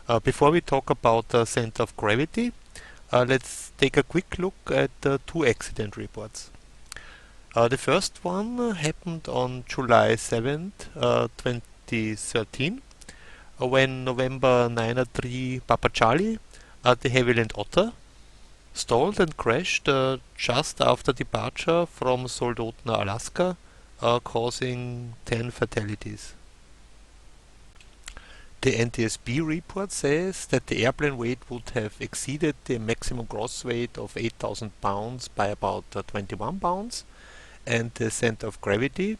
Before we talk about the center of gravity, let's take a quick look at the two accident reports. The first one happened on July 7th, 2013, when November 903 Papa Charlie, the Havilland Otter, stalled and crashed just after departure from Soldotna, Alaska, causing 10 fatalities. The NTSB report says that the airplane weight would have exceeded the maximum gross weight of 8,000 pounds by about 21 pounds, and the center of gravity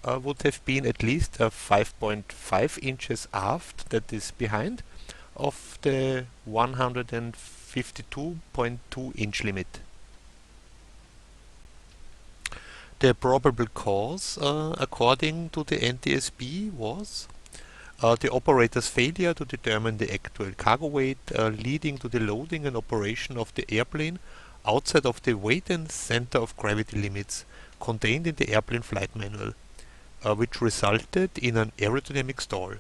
would have been at least 5.5 inches aft, that is behind, of the 152.2 inch limit. The probable cause, according to the NTSB, was the operator's failure to determine the actual cargo weight, leading to the loading and operation of the airplane outside of the weight and center of gravity limits contained in the airplane flight manual, which resulted in an aerodynamic stall.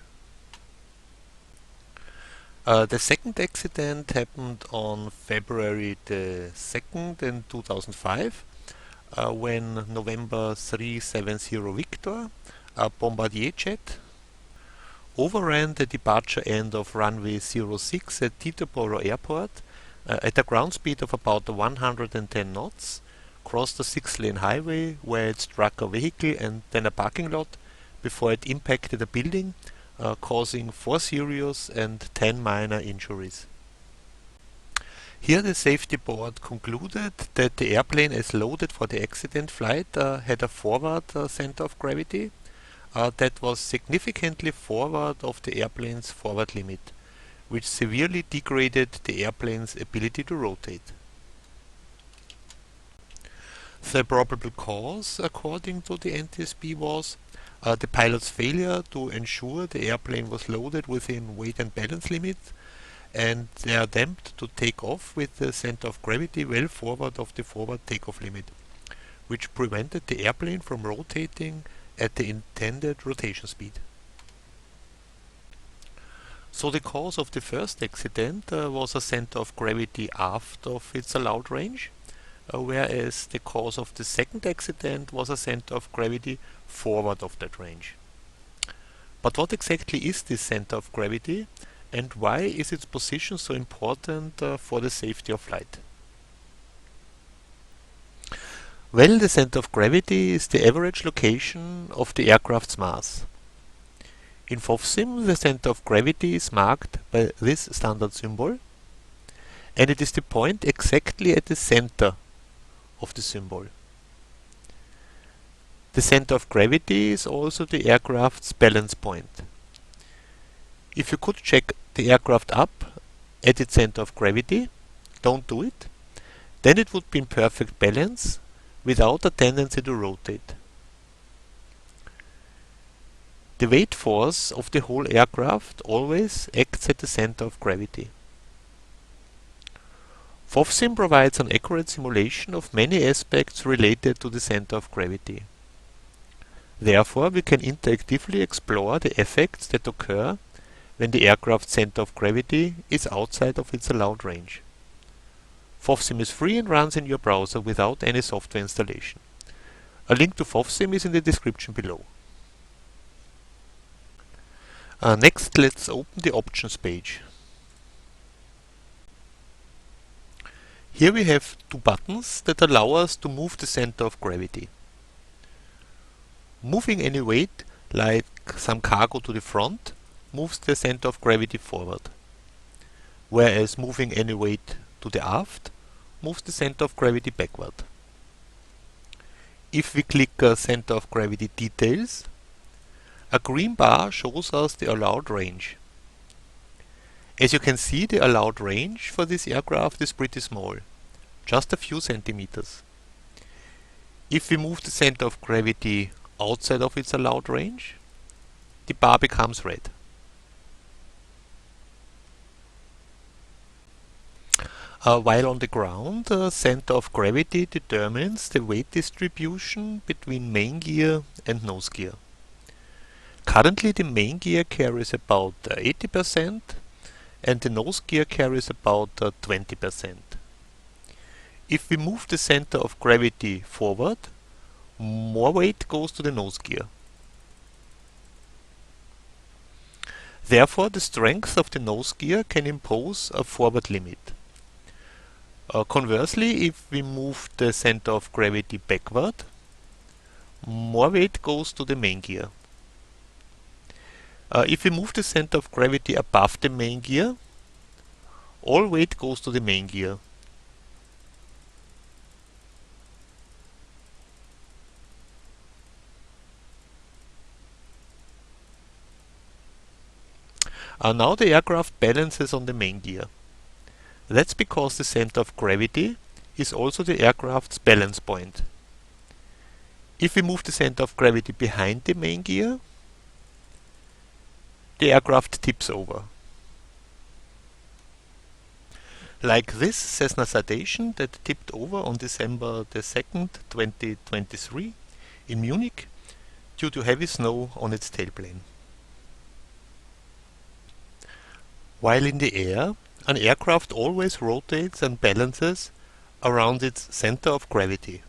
The second accident happened on February the 2nd in 2005, when November 370 Victor, a Bombardier jet, overran the departure end of runway 06 at Teterboro Airport at a ground speed of about 110 knots, crossed a 6-lane highway where it struck a vehicle and then a parking lot before it impacted a building, causing 4 serious and 10 minor injuries. Here the safety board concluded that the airplane as loaded for the accident flight had a forward center of gravity that was significantly forward of the airplane's forward limit, which severely degraded the airplane's ability to rotate. The probable cause, according to the NTSB, was the pilot's failure to ensure the airplane was loaded within weight and balance limits, and their attempt to take off with the center of gravity well forward of the forward takeoff limit, which prevented the airplane from rotating at the intended rotation speed. So the cause of the first accident was a center of gravity aft of its allowed range, whereas the cause of the second accident was a center of gravity forward of that range. But what exactly is this center of gravity, and why is its position so important for the safety of flight? Well, the center of gravity is the average location of the aircraft's mass. In FOFSIM, the center of gravity is marked by this standard symbol, and it is the point exactly at the center of the symbol. The center of gravity is also the aircraft's balance point. If you could check the aircraft up at its center of gravity, don't do it, then it would be in perfect balance without a tendency to rotate. The weight force of the whole aircraft always acts at the center of gravity. FOFSIM provides an accurate simulation of many aspects related to the center of gravity. Therefore, we can interactively explore the effects that occur when the aircraft's center of gravity is outside of its allowed range. FOFSIM is free and runs in your browser without any software installation. A link to FOFSIM is in the description below. Next, let's open the options page. Here we have two buttons that allow us to move the center of gravity. Moving any weight, like some cargo to the front, moves the center of gravity forward, whereas moving any weight to the aft moves the center of gravity backward. If we click Center of Gravity Details, a green bar shows us the allowed range. As you can see, the allowed range for this aircraft is pretty small, just a few centimeters. If we move the center of gravity outside of its allowed range, the bar becomes red. While on the ground, the center of gravity determines the weight distribution between main gear and nose gear. Currently the main gear carries about 80%, and the nose gear carries about 20%. If we move the center of gravity forward, more weight goes to the nose gear. Therefore, the strength of the nose gear can impose a forward limit. Conversely, if we move the center of gravity backward, more weight goes to the main gear. If we move the center of gravity above the main gear, all weight goes to the main gear. Now the aircraft balances on the main gear. That's because the center of gravity is also the aircraft's balance point. If we move the center of gravity behind the main gear, the aircraft tips over. Like this Cessna Citation that tipped over on December the 2nd, 2023 in Munich due to heavy snow on its tailplane. While in the air, an aircraft always rotates and balances around its center of gravity.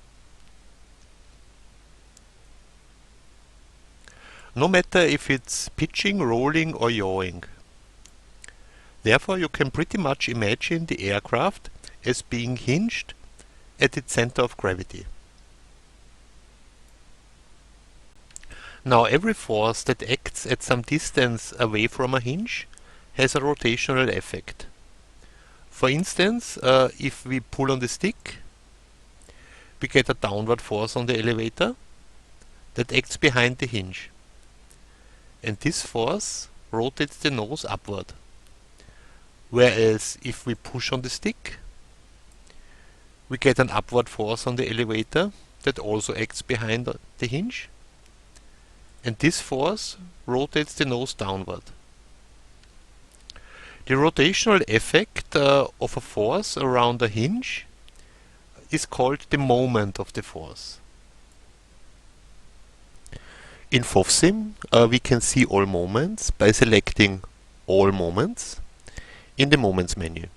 No matter if it's pitching, rolling or yawing. Therefore, you can pretty much imagine the aircraft as being hinged at its center of gravity. Now, every force that acts at some distance away from a hinge has a rotational effect. For instance, if we pull on the stick, we get a downward force on the elevator that acts behind the hinge. And this force rotates the nose upward. Whereas if we push on the stick, we get an upward force on the elevator that also acts behind the hinge. And this force rotates the nose downward. The rotational effect of a force around a hinge is called the moment of the force. In FOVSIM, we can see all moments by selecting All Moments in the Moments menu.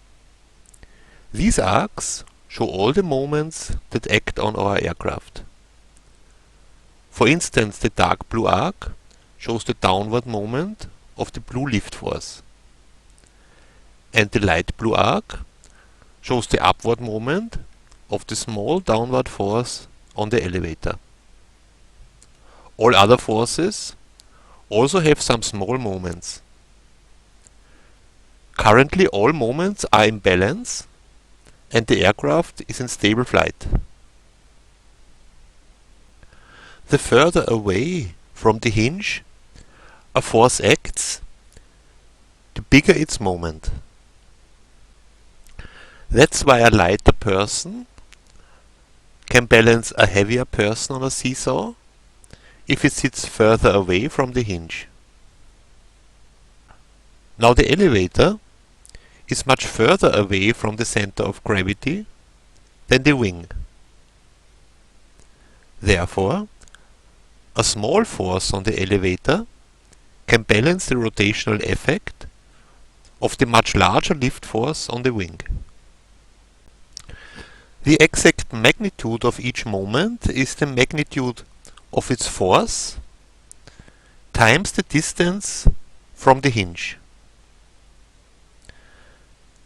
These arcs show all the moments that act on our aircraft. For instance, the dark blue arc shows the downward moment of the blue lift force. And the light blue arc shows the upward moment of the small downward force on the elevator. All other forces also have some small moments. Currently all moments are in balance and the aircraft is in stable flight. The further away from the hinge a force acts, the bigger its moment. That's why a lighter person can balance a heavier person on a seesaw if it sits further away from the hinge. Now the elevator is much further away from the center of gravity than the wing. Therefore, a small force on the elevator can balance the rotational effect of the much larger lift force on the wing. The exact magnitude of each moment is the magnitude of its force times the distance from the hinge.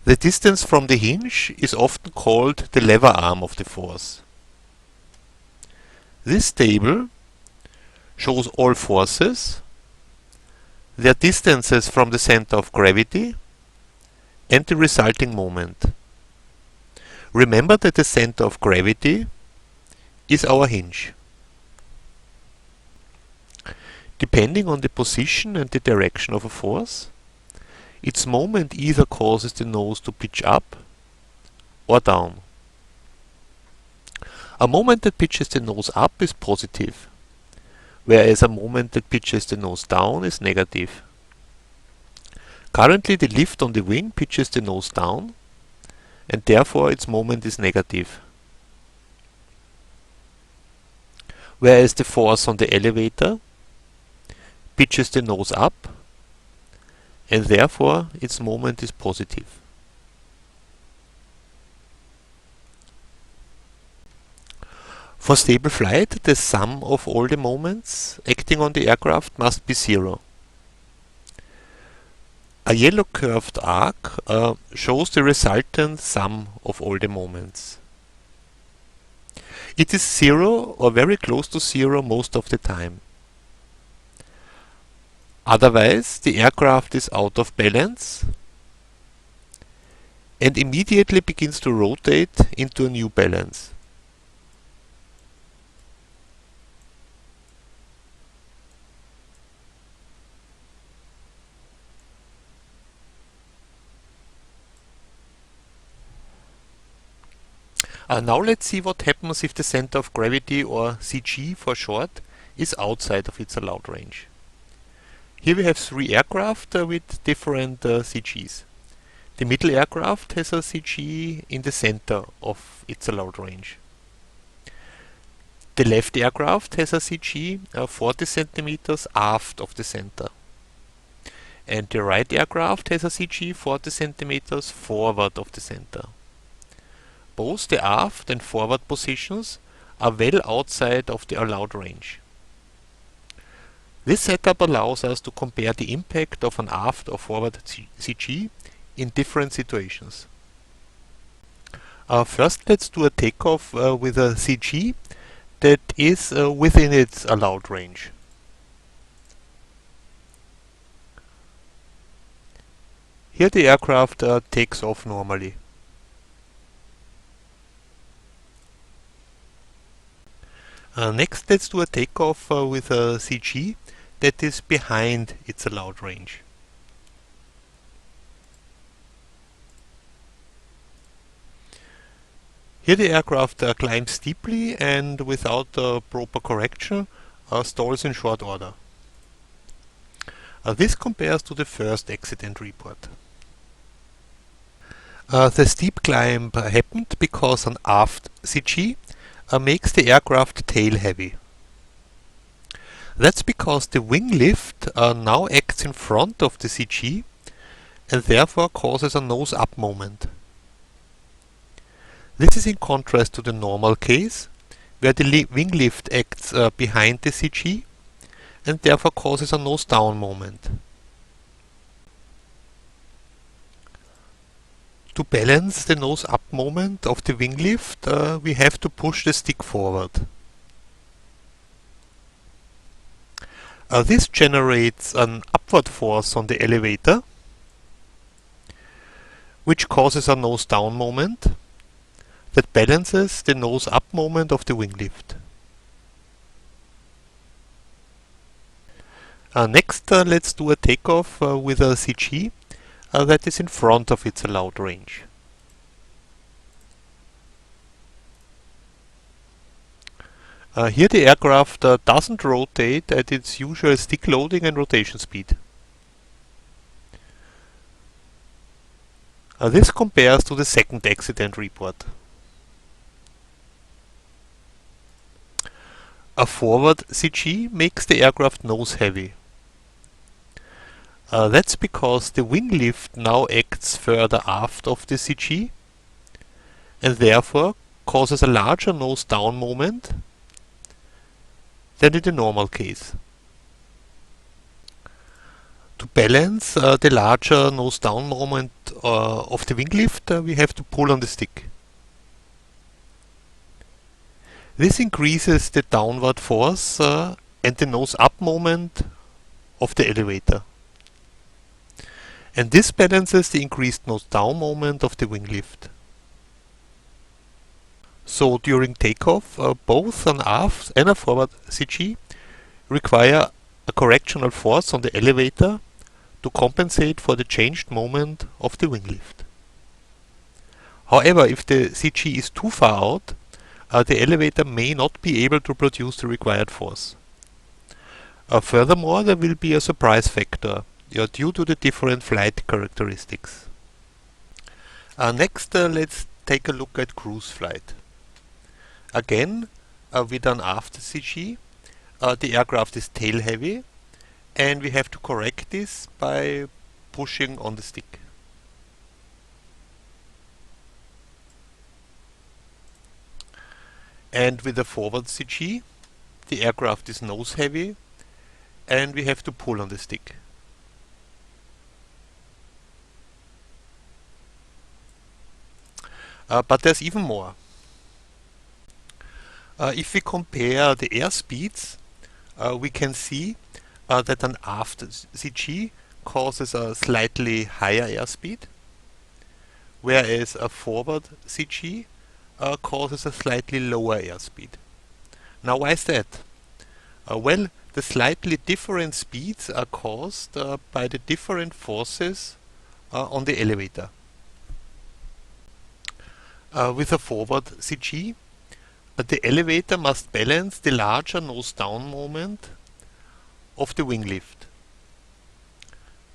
The distance from the hinge is often called the lever arm of the force. This table shows all forces, their distances from the center of gravity, and the resulting moment. Remember that the center of gravity is our hinge. Depending on the position and the direction of a force, its moment either causes the nose to pitch up or down. A moment that pitches the nose up is positive, whereas a moment that pitches the nose down is negative. Currently the lift on the wing pitches the nose down, and therefore its moment is negative. Whereas the force on the elevator pitches the nose up, and therefore its moment is positive. For stable flight, the sum of all the moments acting on the aircraft must be zero. A yellow curved arc shows the resultant sum of all the moments. It is zero or very close to zero most of the time. Otherwise, the aircraft is out of balance and immediately begins to rotate into a new balance. Now let's see what happens if the center of gravity, or CG for short, is outside of its allowed range. Here we have three aircraft with different CGs. The middle aircraft has a CG in the center of its allowed range. The left aircraft has a CG 40 centimeters aft of the center. And the right aircraft has a CG 40 centimeters forward of the center. Both the aft and forward positions are well outside of the allowed range. This setup allows us to compare the impact of an aft or forward CG in different situations. First, let's do a takeoff with a CG that is within its allowed range. Here the aircraft takes off normally. Next, let's do a takeoff with a CG that is behind its allowed range. Here the aircraft climbs steeply and without proper correction stalls in short order. This compares to the first accident report. The steep climb happened because an aft CG makes the aircraft tail heavy. That's because the wing lift now acts in front of the CG and therefore causes a nose up moment. This is in contrast to the normal case, where the wing lift acts behind the CG and therefore causes a nose down moment. To balance the nose up moment of the wing lift, we have to push the stick forward. This generates an upward force on the elevator, which causes a nose down moment that balances the nose up moment of the wing lift. Next, let's do a takeoff with a CG that is in front of its allowed range. Here the aircraft doesn't rotate at its usual stick loading and rotation speed. This compares to the second accident report. A forward CG makes the aircraft nose heavy. That's because the wing lift now acts further aft of the CG and therefore causes a larger nose down moment than in the normal case. To balance the larger nose down moment of the wing lift, we have to pull on the stick. This increases the downward force and the nose up moment of the elevator. And this balances the increased nose down moment of the wing lift. So during takeoff, both an aft and a forward CG require a correctional force on the elevator to compensate for the changed moment of the wing lift. However, if the CG is too far out, the elevator may not be able to produce the required force. Furthermore, there will be a surprise factor due to the different flight characteristics. Next, let's take a look at cruise flight. Again, with an aft CG, the aircraft is tail heavy, and we have to correct this by pushing on the stick. And with a forward CG, the aircraft is nose heavy and we have to pull on the stick. But there's even more. If we compare the air speeds, we can see that an aft CG causes a slightly higher airspeed, whereas a forward CG causes a slightly lower airspeed. Now, why is that? Well, the slightly different speeds are caused by the different forces on the elevator. With a forward CG, the elevator must balance the larger nose-down moment of the wing lift.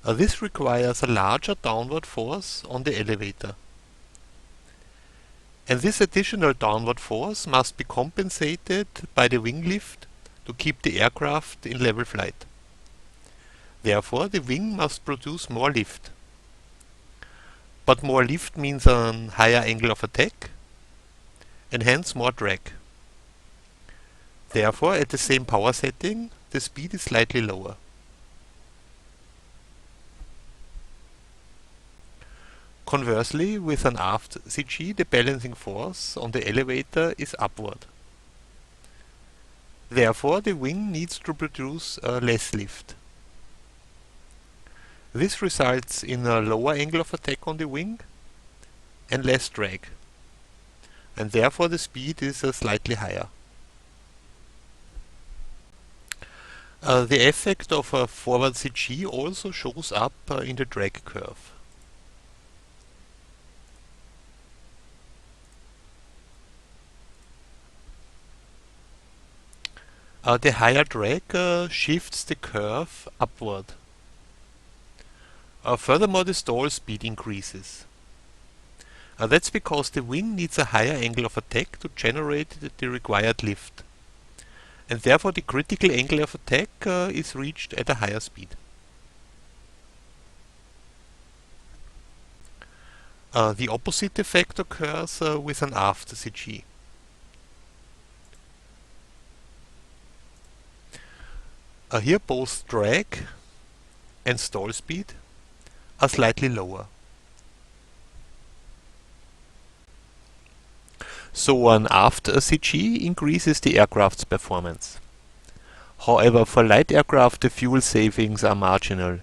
This requires a larger downward force on the elevator. And this additional downward force must be compensated by the wing lift to keep the aircraft in level flight. Therefore, the wing must produce more lift. But more lift means a higher angle of attack and hence more drag. Therefore, at the same power setting, the speed is slightly lower. Conversely, with an aft CG, the balancing force on the elevator is upward. Therefore, the wing needs to produce less lift. This results in a lower angle of attack on the wing and less drag. And therefore, the speed is slightly higher. The effect of a forward CG also shows up in the drag curve. The higher drag shifts the curve upward. Furthermore, the stall speed increases. That's because the wing needs a higher angle of attack to generate the required lift. And therefore the critical angle of attack is reached at a higher speed. The opposite effect occurs with an aft CG. Here both drag and stall speed are slightly lower. So an aft CG increases the aircraft's performance. However, for light aircraft the fuel savings are marginal.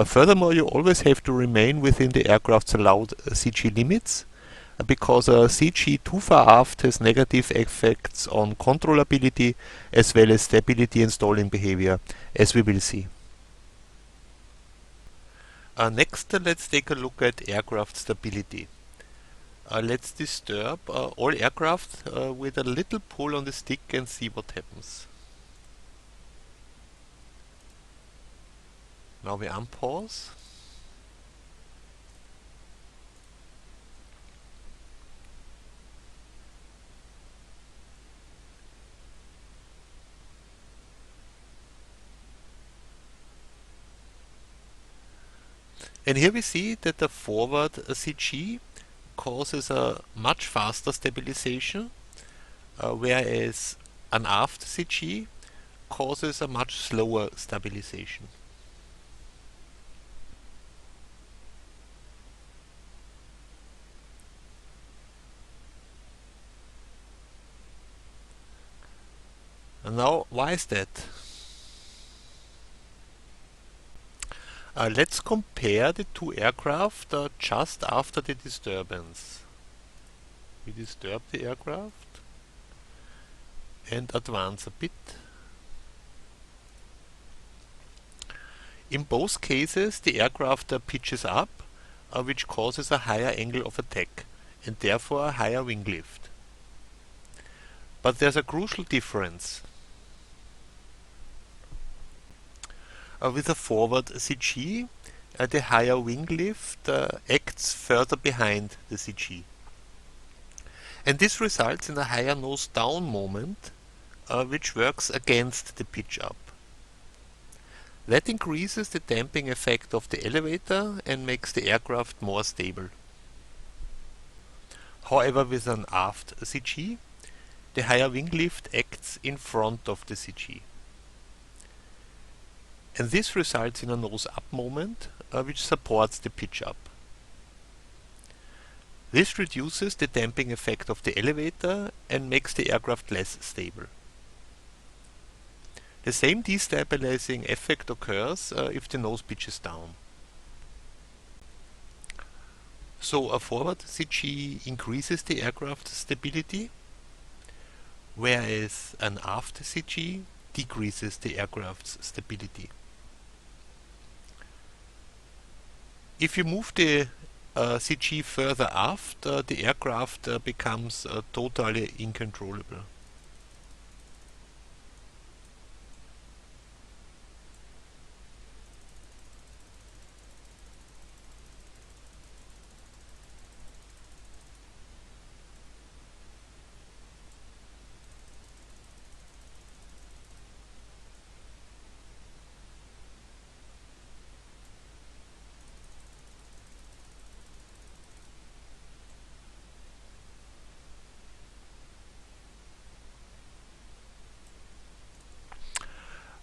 Furthermore, you always have to remain within the aircraft's allowed CG limits, because a CG too far aft has negative effects on controllability as well as stability and stalling behavior, as we will see. Next, let's take a look at aircraft stability. Let's disturb all aircraft with a little pull on the stick and see what happens. Now we unpause. And here we see that the forward CG causes a much faster stabilization, whereas an aft CG causes a much slower stabilization. And now, why is that? Let's compare the two aircraft just after the disturbance. We disturb the aircraft and advance a bit. In both cases the aircraft pitches up, which causes a higher angle of attack and therefore a higher wing lift. But there's a crucial difference. With a forward CG, the higher wing lift acts further behind the CG. And this results in a higher nose down moment, which works against the pitch up. That increases the damping effect of the elevator and makes the aircraft more stable. However, with an aft CG, the higher wing lift acts in front of the CG. And this results in a nose-up moment, which supports the pitch up. This reduces the damping effect of the elevator and makes the aircraft less stable. The same destabilizing effect occurs if the nose pitches down. So a forward CG increases the aircraft stability, whereas an aft CG decreases the aircraft's stability. If you move the CG further aft, the aircraft becomes totally uncontrollable.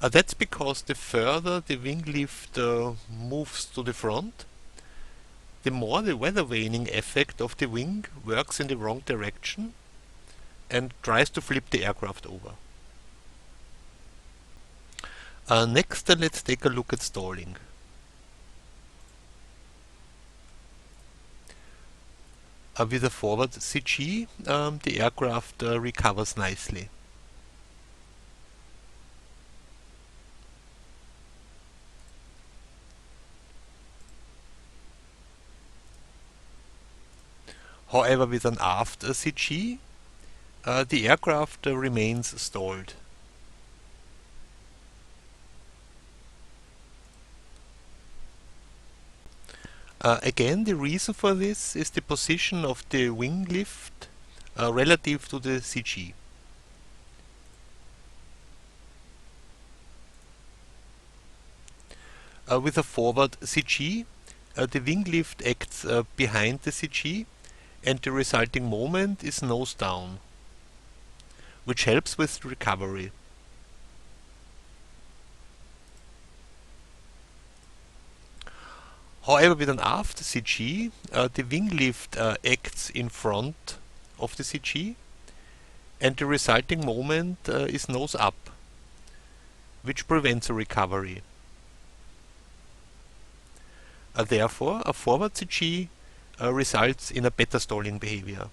That's because the further the wing lift moves to the front, the more the weather vaning effect of the wing works in the wrong direction and tries to flip the aircraft over. Next, let's take a look at stalling. With a forward CG, the aircraft recovers nicely. However, with an aft CG, the aircraft remains stalled. Again, the reason for this is the position of the wing lift relative to the CG. With a forward CG, the wing lift acts behind the CG and the resulting moment is nose down, which helps with recovery. However, with an aft CG, the wing lift acts in front of the CG and the resulting moment is nose up, which prevents a recovery. Therefore, a forward CG results in a better stalling behavior.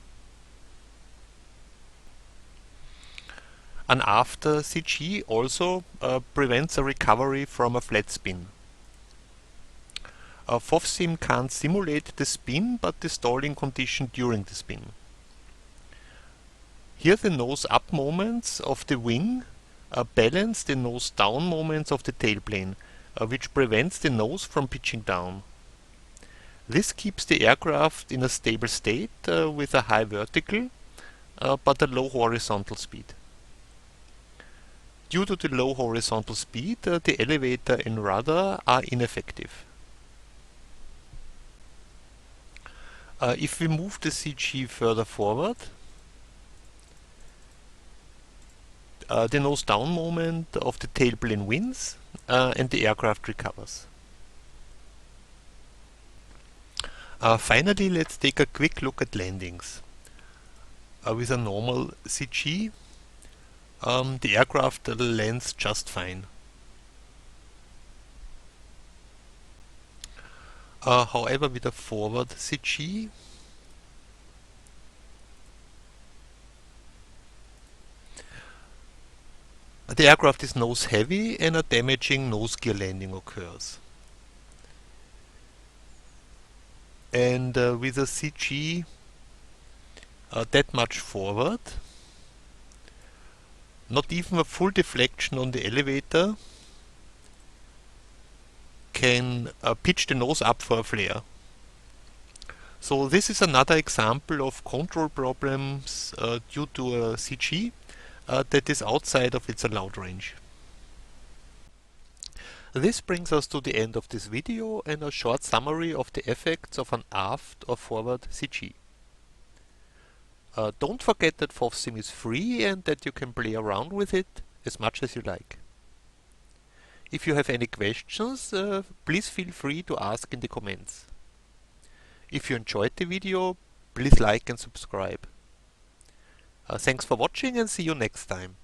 An aft CG also prevents a recovery from a flat spin. FOVSIM can't simulate the spin, but the stalling condition during the spin. Here the nose-up moments of the wing balance the nose-down moments of the tailplane, which prevents the nose from pitching down. This keeps the aircraft in a stable state with a high vertical but a low horizontal speed. Due to the low horizontal speed, the elevator and rudder are ineffective. If we move the CG further forward, the nose-down moment of the tailplane wins and the aircraft recovers. Finally, let's take a quick look at landings. With a normal CG, the aircraft lands just fine. However, with a forward CG, the aircraft is nose heavy and a damaging nose gear landing occurs. And with a CG that much forward, not even a full deflection on the elevator can pitch the nose up for a flare. So this is another example of control problems due to a CG that is outside of its allowed range. This brings us to the end of this video and a short summary of the effects of an aft or forward CG. Don't forget that FOVSIM is free and that you can play around with it as much as you like. If you have any questions, please feel free to ask in the comments. If you enjoyed the video, please like and subscribe. Thanks for watching and see you next time.